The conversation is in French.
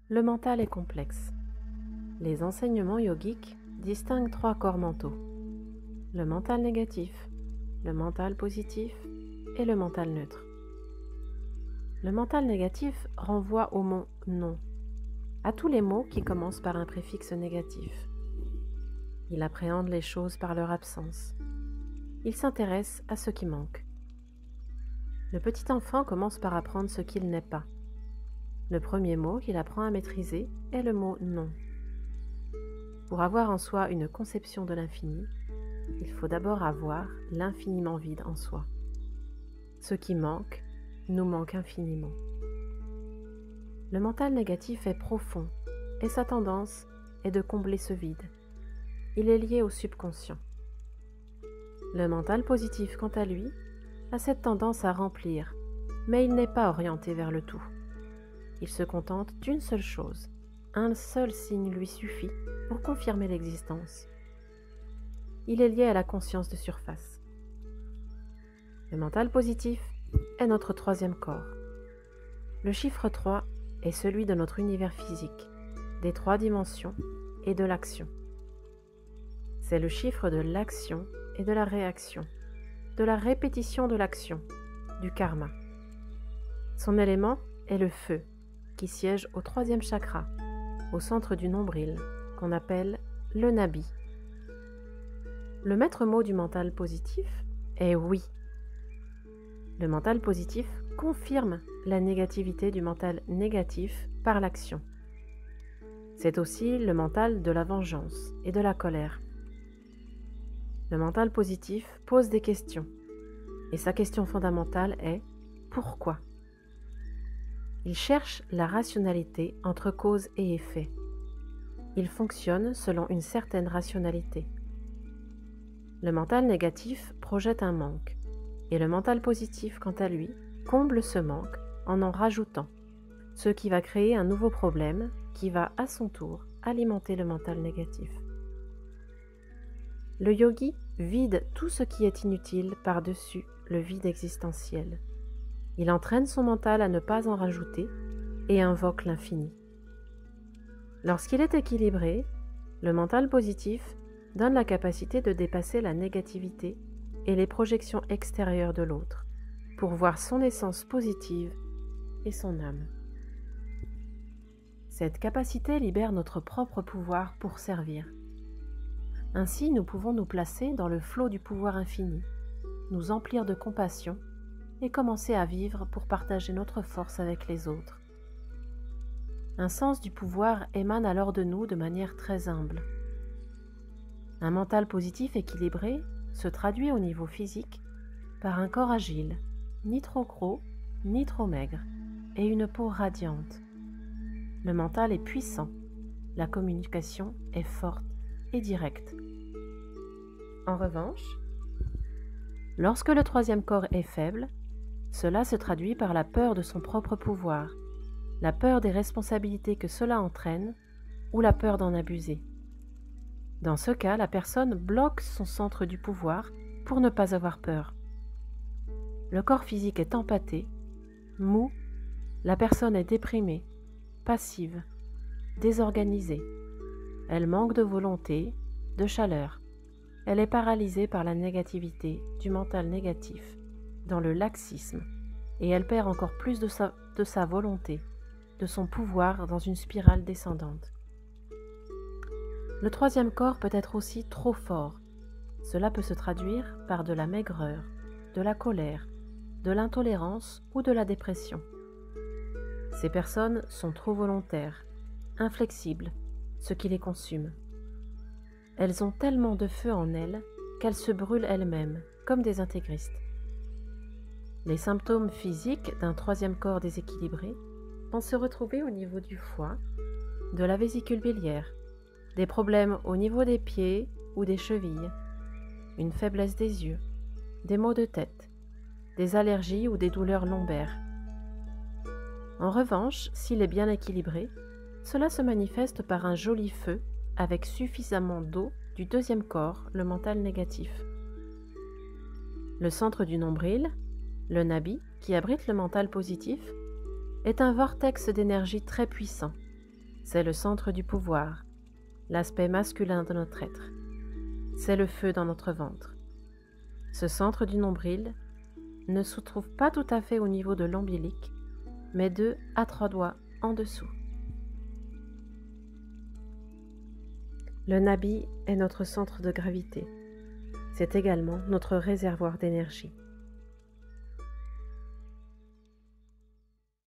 Le mental est complexe. Les enseignements yogiques distinguent 3 corps mentaux: le mental négatif, le mental positif et le mental neutre. Le mental négatif renvoie au mot « non », à tous les mots qui commencent par un préfixe négatif. Il appréhende les choses par leur absence. Il s'intéresse à ce qui manque. Le petit enfant commence par apprendre ce qu'il n'est pas. Le premier mot qu'il apprend à maîtriser est le mot « non ». Pour avoir en soi une conception de l'infini, il faut d'abord avoir l'infiniment vide en soi. Ce qui manque nous manque infiniment. Le mental négatif est profond et sa tendance est de combler ce vide. Il est lié au subconscient. Le mental positif, quant à lui, a cette tendance à remplir, mais il n'est pas orienté vers le tout. Il se contente d'une seule chose. Un seul signe lui suffit pour confirmer l'existence. Il est lié à la conscience de surface. Le mental positif est notre 3e corps. Le chiffre 3 est celui de notre univers physique, des 3 dimensions et de l'action. C'est le chiffre de l'action et de la réaction, de la répétition de l'action, du karma. Son élément est le feu, qui siège au 3e chakra, au centre du nombril, qu'on appelle le nabi. Le maître mot du mental positif est oui. Le mental positif confirme la négativité du mental négatif par l'action. C'est aussi le mental de la vengeance et de la colère. Le mental positif pose des questions, et sa question fondamentale est « pourquoi ?» Il cherche la rationalité entre cause et effet. Il fonctionne selon une certaine rationalité. Le mental négatif projette un manque, et le mental positif, quant à lui, comble ce manque en rajoutant, ce qui va créer un nouveau problème qui va à son tour alimenter le mental négatif. Le yogi vide tout ce qui est inutile par-dessus le vide existentiel. Il entraîne son mental à ne pas en rajouter et invoque l'infini. Lorsqu'il est équilibré, le mental positif donne la capacité de dépasser la négativité et les projections extérieures de l'autre pour voir son essence positive et son âme. Cette capacité libère notre propre pouvoir pour servir. Ainsi, nous pouvons nous placer dans le flot du pouvoir infini, nous emplir de compassion et commencer à vivre pour partager notre force avec les autres. Un sens du pouvoir émane alors de nous de manière très humble. Un mental positif équilibré se traduit au niveau physique par un corps agile, ni trop gros, ni trop maigre, et une peau radiante. Le mental est puissant, la communication est forte et directe. En revanche, lorsque le 3e corps est faible, cela se traduit par la peur de son propre pouvoir, la peur des responsabilités que cela entraîne ou la peur d'en abuser. Dans ce cas, la personne bloque son centre du pouvoir pour ne pas avoir peur. Le corps physique est empâté, mou, la personne est déprimée, passive, désorganisée. Elle manque de volonté, de chaleur. Elle est paralysée par la négativité du mental négatif, dans le laxisme, et elle perd encore plus de sa volonté, de son pouvoir dans une spirale descendante. Le 3e corps peut être aussi trop fort. Cela peut se traduire par de la maigreur, de la colère, de l'intolérance ou de la dépression. Ces personnes sont trop volontaires, inflexibles, ce qui les consume. Elles ont tellement de feu en elles qu'elles se brûlent elles-mêmes, comme des intégristes. Les symptômes physiques d'un 3e corps déséquilibré vont se retrouver au niveau du foie, de la vésicule biliaire, des problèmes au niveau des pieds ou des chevilles, une faiblesse des yeux, des maux de tête, des allergies ou des douleurs lombaires. En revanche, s'il est bien équilibré, cela se manifeste par un joli feu avec suffisamment d'eau du 2e corps, le mental négatif. Le centre du nombril, le nabi, qui abrite le mental positif, est un vortex d'énergie très puissant, C'est le centre du pouvoir, l'aspect masculin de notre être. C'est le feu dans notre ventre. Ce centre du nombril ne se trouve pas tout à fait au niveau de l'ombilic, mais 2 à 3 doigts en dessous. Le nabi est notre centre de gravité. C'est également notre réservoir d'énergie.